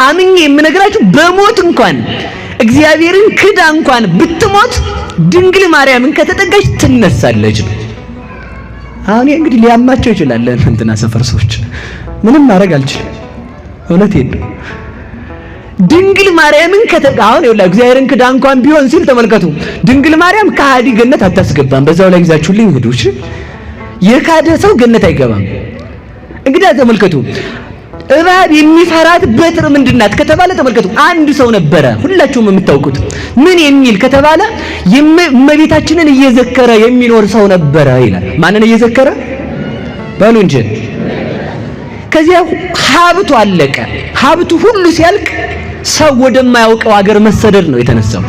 አምኜ የምነግራችሁ በሞት እንኳን እግዚአብሔርን ክዳ እንኳን ብትሞት ድንግል ማርያምን ከተጠጋች ትነሳለች። አሁን እንግዲህ ሊያማቸው ይችላል እንትና ሰፈር ሰዎች ምንም ማድረግ አልችልም። እውነቴን ነው። ድንግል ማርያምን አሁን ይኸውልህ እግዚአብሔርን ክዳ እንኳን ቢሆን ሲል ተመልከቱ። ድንግል ማርያም ከሃዲ ገነት አታስገባም። በዛው ላይ ይዛችሁልኝ ሂዱ። እሺ የካደ ሰው ገነት አይገባም። እንግዲህ ተመልከቱ እባብ የሚፈራት በትር ምንድናት ከተባለ ተመልከቱ አንድ ሰው ነበረ ሁላችሁም የምታውቁት ምን የሚል ከተባለ እመቤታችንን እየዘከረ የሚኖር ሰው ነበረ ይላል። ማንን እየዘከረ ባሉ እንጂ ከዚያ ሀብቱ አለቀ። ሀብቱ ሁሉ ሲያልቅ ሰው ወደማያውቀው ሀገር መሰደድ ነው የተነሳው።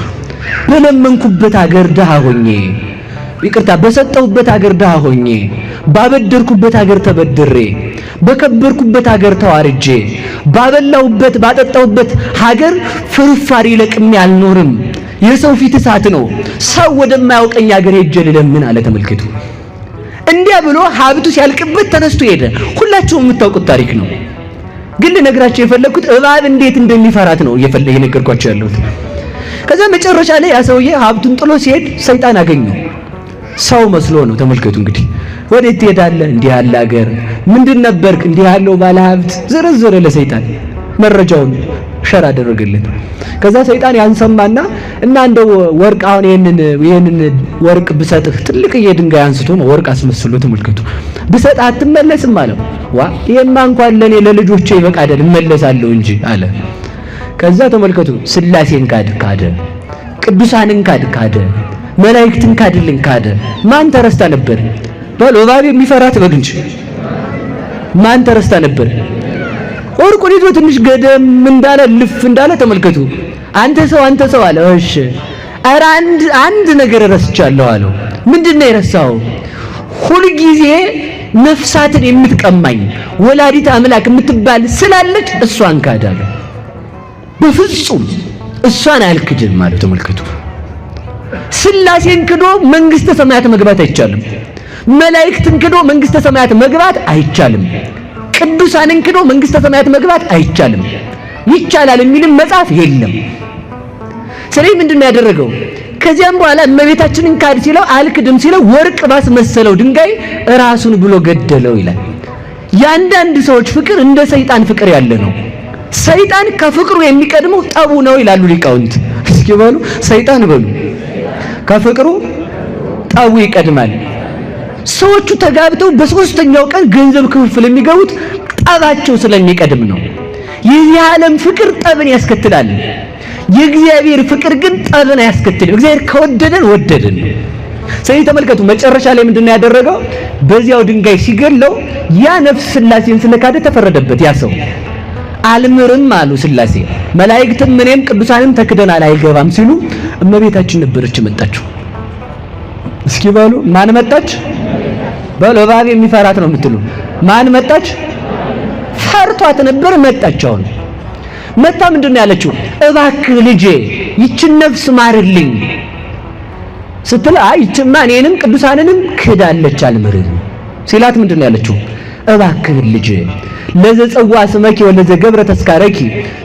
በለመንኩበት ሀገር ድሃ ሆኜ ይቅርታ በሰጠሁበት ሀገር ድሃ ሆኜ ባበደርኩበት ሀገር ተበድሬ በከበርኩበት ሀገር ተዋርጄ ባበላሁበት ባጠጣሁበት ሀገር ፍርፋሪ ለቅሜ አልኖርም። የሰው ፊት እሳት ነው። ሰው ወደማያውቀኝ ሀገር ሄጄ ልለምን አለ። ተመልከቱ እንዲያ ብሎ ሀብቱ ሲያልቅበት ተነስቶ ሄደ። ሁላችሁም የምታውቁት ታሪክ ነው። ግን ልነግራችሁ የፈለኩት እባብ እንዴት እንደሚፈራት ነው እየነገርኳችሁ ያለሁት። ከዛ መጨረሻ ላይ ያ ሰውዬ ሀብቱን ጥሎ ሲሄድ ሰይጣን አገኘው። ሰው መስሎ ነው። ተመልከቱ እንግዲህ ወዴት ትሄዳለህ? እንዲህ ያለ ሀገር ምንድን ነበርክ? እንዲህ ያለው ባለ ሀብት ዝርዝር ለሰይጣን መረጃውን ሸር አደረገለት። ከዛ ሰይጣን ያንሰማና እና እንደው ወርቅ አሁን ይሄንን ወርቅ ብሰጥህ ትልቅዬ ድንጋይ አንስቶ ነው ወርቅ አስመስሎ ተመልከቱ ብሰጥህ አትመለስም አለው። ይሄማ እንኳን ለኔ ለልጆቼ ይበቃ አይደል እመለሳለሁ እንጂ አለ። ከዛ ተመልከቱ ስላሴን ካደ፣ ቅዱሳንን ካደ፣ መላእክትን ካደ። ማን ተረስታ ነበር? እባብ የሚፈራት በግ እንጂ ማን ተረስታ ነበር? ወርቁን ይዞ ትንሽ ገደም እንዳለ ልፍ እንዳለ ተመልከቱ። አንተ ሰው አለ። እሺ ኧረ አንድ ነገር ረስቻለሁ አለው። ምንድነው የረሳው? ሁሉ ጊዜ ነፍሳትን የምትቀማኝ ወላዲት አምላክ የምትባል ስላለች እሷን ካዳለ። በፍጹም እሷን አልክድም ማለት ተመልከቱ። ስላሴን ክዶ መንግስተ ሰማያት መግባት አይቻልም። መላእክትን ክዶ መንግስተ ሰማያት መግባት አይቻልም። ቅዱሳንን ክዶ መንግስተ ሰማያት መግባት አይቻልም። ይቻላል የሚልም መጽሐፍ የለም። ስለዚህ ምንድነው ያደረገው? ከዚያም በኋላ እመቤታችንን ካድ ሲለው አልክድም ሲለው ወርቅ ባስመሰለው ድንጋይ ራሱን ብሎ ገደለው ይላል። ያንዳንድ ሰዎች ፍቅር እንደ ሰይጣን ፍቅር ያለ ነው። ሰይጣን ከፍቅሩ የሚቀድመው ጠቡ ነው ይላሉ ሊቃውንት። እስኪ በሉ ሰይጣን በሉ ከፍቅሩ ጠቡ ይቀድማል። ሰዎቹ ተጋብተው በሶስተኛው ቀን ገንዘብ ክፍፍል የሚገቡት ጠባቸው ስለሚቀድም ነው። የዚህ ዓለም ፍቅር ጠብን ያስከትላል። የእግዚአብሔር ፍቅር ግን ጠብን አያስከትልም። እግዚአብሔር ከወደደን ወደደን። ስለዚህ ተመልከቱ መጨረሻ ላይ ምንድነው ያደረገው? በዚያው ድንጋይ ሲገለው ያ ነፍስ ስላሴን ስለካደ ተፈረደበት። ያ ሰው አልምርም አሉ ስላሴ። መላእክትም እኔም ቅዱሳንም ተክደናል አይገባም ሲሉ እመቤታችን ነበረች መጣችው። እስኪ በሉ ማን መጣች? በሉ እባብ የሚፈራት ነው የምትሉ ማን መጣች? ፈርቷት ነበር መጣች። አሁን መጣ ምንድነው ያለችው? እባክህ ልጄ ይችን ነፍስ ማርልኝ ስትል ይችማ እኔንም ቅዱሳንንም ክዳለች አልምርም ሲላት ምንድነው ያለችው? እባክህ ልጄ ለዘጸዋ ስመኪ ወለዘ ገብረ ተስካረኪ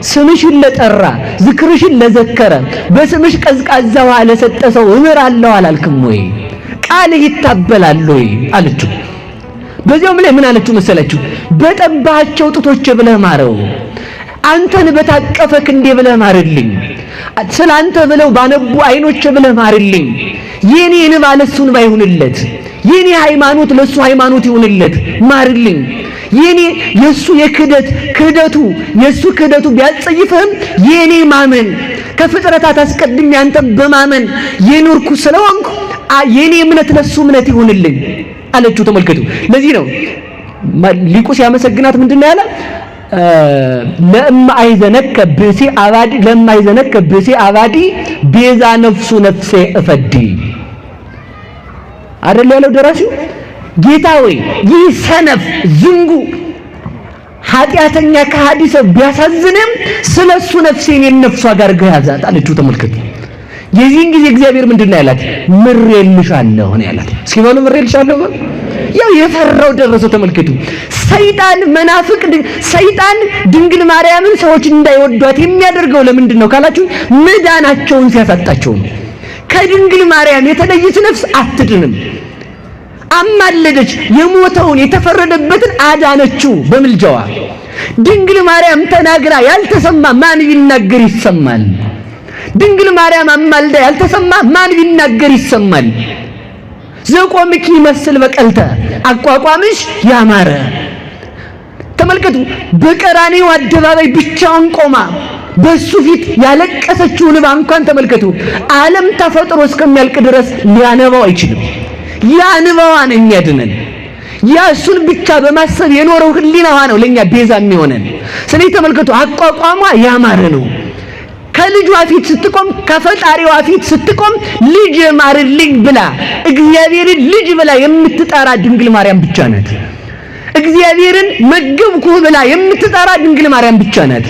ስምሽን ለጠራ ዝክርሽን ለዘከረ በስምሽ ቀዝቃዛ ውሃ ለሰጠ ሰው እምራለሁ አላልክም ወይ? ቃልህ ይታበላል ወይ አለችው። በዚያውም ላይ ምን አለችው መሰላችሁ? በጠባቸው ጡቶች ብለህ ማረው፣ አንተን በታቀፈ ክንዴ ብለህ ማርልኝ፣ ስላንተ ብለው ባነቡ አይኖች ብለህ ማርልኝ። የኔ እንባ ለሱ እንባ ይሁንለት፣ የኔ ሃይማኖት ለሱ ሃይማኖት ይሁንለት፣ ማርልኝ። የኔ የሱ ክህደቱ የሱ ክህደቱ ቢያጸይፍህም የኔ ማመን ከፍጥረታት አስቀድሜ አንተን በማመን የኖርኩ ስለሆንኩ የኔ እምነት ለሱ እምነት ይሁንልኝ አለችው። ተመልከቱ ለዚህ ነው ሊቁ ሲያመሰግናት ምንድነው ያለ? ለማይዘነከ ብእሲ አባዲ ቤዛ ነፍሱ ነፍሴ እፈዲ አይደል ያለው ደራሲው። ጌታ ወይ ይህ ሰነፍ ዝንጉ ኃጢአተኛ ከሃዲ ሰው ቢያሳዝንም ስለሱ ነፍሴን የነፍሷ ጋር ገያዛት አለችው። ተመልከቱ የዚህን ጊዜ እግዚአብሔር ምንድነው ያላት? ምሬልሻለሁ ነው ያላት። እስኪ በሉ ምሬልሻለሁ። ያው የፈራው ደረሰው። ተመልከቱ። ሰይጣን መናፍቅ ሰይጣን ድንግል ማርያምን ሰዎች እንዳይወዷት የሚያደርገው ለምንድን ነው ካላችሁ መዳናቸውን ሲያሳጣቸው ነው። ከድንግል ማርያም የተለየች ነፍስ አትድንም። አማለደች፣ የሞተውን የተፈረደበትን አዳነችው በምልጃዋ። ድንግል ማርያም ተናግራ ያልተሰማ ማን ቢናገር ይሰማል? ድንግል ማርያም አማልዳ ያልተሰማ ማን ቢናገር ይሰማል? ዘቆምኪ ይመስል በቀልተ አቋቋምሽ ያማረ። ተመልከቱ። በቀራንዮ አደባባይ ብቻውን ቆማ በሱ ፊት ያለቀሰችው እንባ እንኳን ተመልከቱ። ዓለም ተፈጥሮ እስከሚያልቅ ድረስ ሊያነባው አይችልም። ያ እንባዋ ነው የሚያድነን። ያ እሱን ብቻ በማሰብ የኖረው ህሊናዋ ነው ለኛ ቤዛ የሚሆነን። ስለዚህ ተመልከቱ። አቋቋሟ ያማረ ነው። ከልጇ ፊት ስትቆም ከፈጣሪዋ ፊት ስትቆም ልጅ ማርልኝ ብላ እግዚአብሔርን ልጅ ብላ የምትጠራ ድንግል ማርያም ብቻ ናት። እግዚአብሔርን መገብኩህ ብላ የምትጠራ ድንግል ማርያም ብቻ ናት።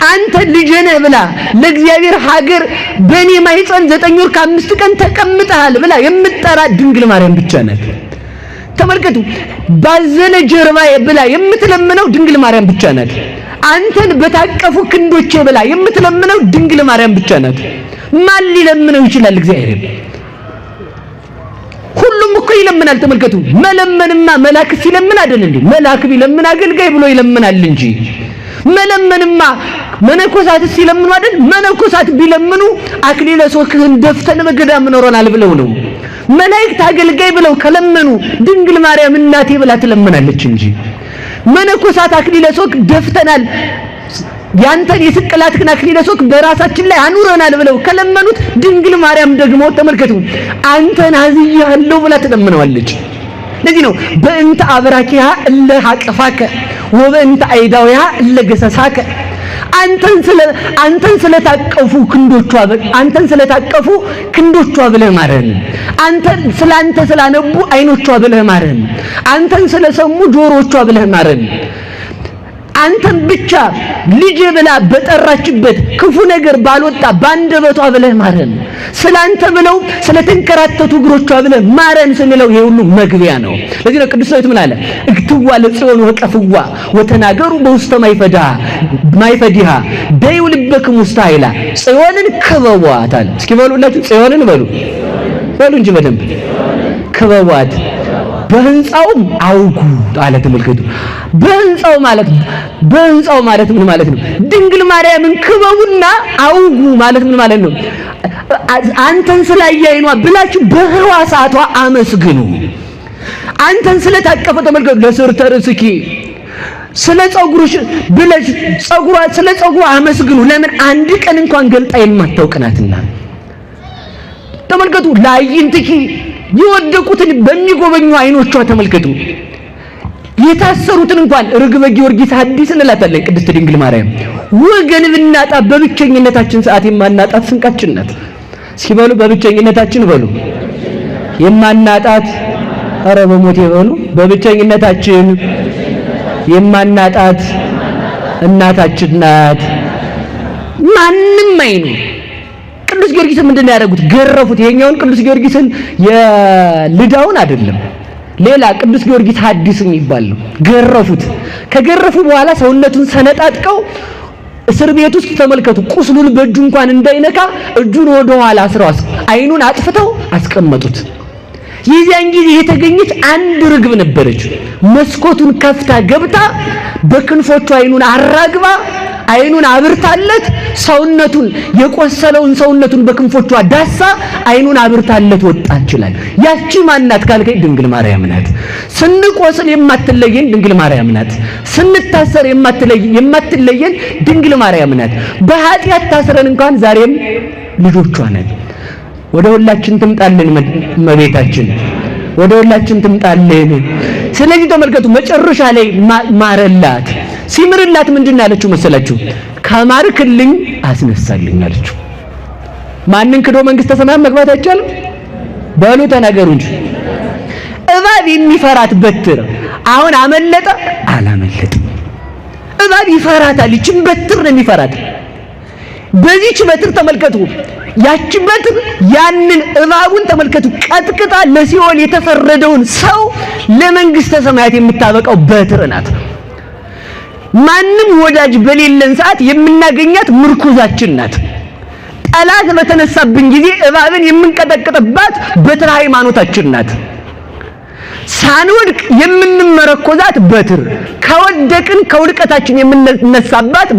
አንተ ልጅ ነህ ብላ ለእግዚአብሔር ሀገር በእኔ ማኅፀን 9 ወር ከ5 ቀን ተቀምጠሃል ብላ የምትጠራ ድንግል ማርያም ብቻ ናት። ተመልከቱ። ባዘለ ጀርባዬ ብላ የምትለምነው ድንግል ማርያም ብቻ ናት። አንተን በታቀፉ ክንዶቼ ብላ የምትለምነው ድንግል ማርያም ብቻ ናት። ማን ሊለምነው ይችላል? እግዚአብሔር። ሁሉም እኮ ይለምናል። ተመልከቱ። መለመንማ መልአክ ሲለምን አይደል እንዴ? መልአክ ቢለምን አገልጋይ ብሎ ይለምናል እንጂ መለመንማ መነኮሳት ሲለምኑ አይደል? መነኮሳት ቢለምኑ አክሊለ ሦክህን ደፍተን በገዳም ኖረናል ብለው ነው። መላእክት አገልጋይ ብለው ከለመኑ ድንግል ማርያም እናቴ ብላ ትለምናለች እንጂ መነኮሳት አክሊለ ሦክ ደፍተናል ያንተን የስቅላትህን አክሊለ ሦክ በራሳችን ላይ አኑረናል ብለው ከለመኑት ድንግል ማርያም ደግሞ ተመልከቱ አንተን አዝያለሁ ብላ ትለምነዋለች። ለዚህ ነው በእንተ አብራኪሃ እለ ሐቅፋከ ወበእንተ አይዳዊሃ እለ ገሰሳከ አንተን ስለታቀፉ ክንዶቿ ብለህ ማረን። አንተ ስላነቡ አይኖቿ ብለህ ማረን። አንተን ስለሰሙ ጆሮቿ ብለህ ማረን። አንተን ብቻ ልጅ ብላ በጠራችበት ክፉ ነገር ባልወጣ ባንደበቷ ብለህ ማረን። ስላንተ ብለው ስለተንከራተቱ እግሮቿ ብለህ ማረን ስንለው ይሄ ሁሉ መግቢያ ነው። ለዚህ ነው ቅዱስ ዳዊት ምን አለ? እክትዋ ለጽዮን ወቀፍዋ ወተናገሩ በውስተ ማይፈዲሃ ደዩ ልበክሙ ውስተ ኃይላ። ጽዮንን ክበቧት አለ። እስኪ በሉላችሁ ጽዮንን በሉ እንጂ በደንብ ክበቧት። በህንጻውም አውጉ አለ። ተመልከቱ። በህንጻው ማለት ምን ማለት ነው? ድንግል ማርያምን ክበቡና አውጉ ማለት ምን ማለት ነው? አንተን ስላያይኗ ብላችሁ በህዋሳቷ አመስግኑ። አንተን ስለታቀፈ ተመልከቱ። ለስርተ ርእስኪ ስለ ጸጉርሽ ብለሽ ስለ ጸጉሯ አመስግኑ። ለምን? አንድ ቀን እንኳን ገልጣ የማታውቅ ናትና። ተመልከቱ። ላይንትኪ የወደቁትን በሚጎበኙ አይኖቿ ተመልከቱ። የታሰሩትን እንኳን ርግበ ጊዮርጊስ ሐዲስ እንላታለን ቅድስት ድንግል ማርያም። ወገን ብናጣ በብቸኝነታችን ሰዓት የማናጣት ስንቃችን ናት። ሲበሉ በብቸኝነታችን በሉ የማናጣት፣ ኧረ በሞቴ በሉ በብቸኝነታችን የማናጣት እናታችን ናት። ማንም አይኑ ቅዱስ ጊዮርጊስ ምንድን ነው ያደረጉት? ገረፉት። ይሄኛውን ቅዱስ ጊዮርጊስን የልዳውን አይደለም ሌላ ቅዱስ ጊዮርጊስ ሐዲስ የሚባል ነው። ገረፉት። ከገረፉ በኋላ ሰውነቱን ሰነጣጥቀው እስር ቤት ውስጥ ተመልከቱ። ቁስሉን በእጁ እንኳን እንዳይነካ እጁን ወደ ኋላ አስረው አይኑን አጥፍተው አስቀመጡት። የዚያን ጊዜ የተገኘች አንድ ርግብ ነበረች። መስኮቱን ከፍታ ገብታ በክንፎቹ አይኑን አራግባ አይኑን አብርታለት ሰውነቱን የቆሰለውን ሰውነቱን በክንፎቿ ዳሳ አይኑን አብርታለት ወጣ ይችላል። ያቺ ማናት ካልከኝ ድንግል ማርያም ናት። ስንቆስል የማትለየን ድንግል ማርያም ናት። ስንታሰር የማትለየን ድንግል ማርያም ናት። በኃጢአት ታስረን እንኳን ዛሬም ልጆቿ ነን። ወደ ሁላችን ትምጣልን እመቤታችን፣ ወደ ሁላችን ትምጣልን። ስለዚህ ተመልከቱ መጨረሻ ላይ ማረላት። ሲምርላት ምንድን ያለችው መሰላችሁ? ከማርክልኝ አስነሳልኝ አለችው። ማንን ክዶ መንግስተ ሰማያት መግባት አይቻልም? በሉ ተናገሩ እንጂ። እባብ የሚፈራት በትር አሁን አመለጠ አላመለጠም? እባብ ይፈራታል። ይችን በትር ነው የሚፈራት። በዚህች በትር ተመልከቱ። ያቺ በትር ያንን እባቡን ተመልከቱ፣ ቀጥቅጣ ለሲኦል የተፈረደውን ሰው ለመንግስተ ሰማያት የምታበቃው በትር ናት። ማንም ወዳጅ በሌለን ሰዓት የምናገኛት ምርኩዛችን ናት። ጠላት በተነሳብን ጊዜ እባብን የምንቀጠቅጥባት በትር ሃይማኖታችን ናት። ሳንወድቅ የምንመረኮዛት በትር፣ ከወደቅን ከውድቀታችን የምንነሳባት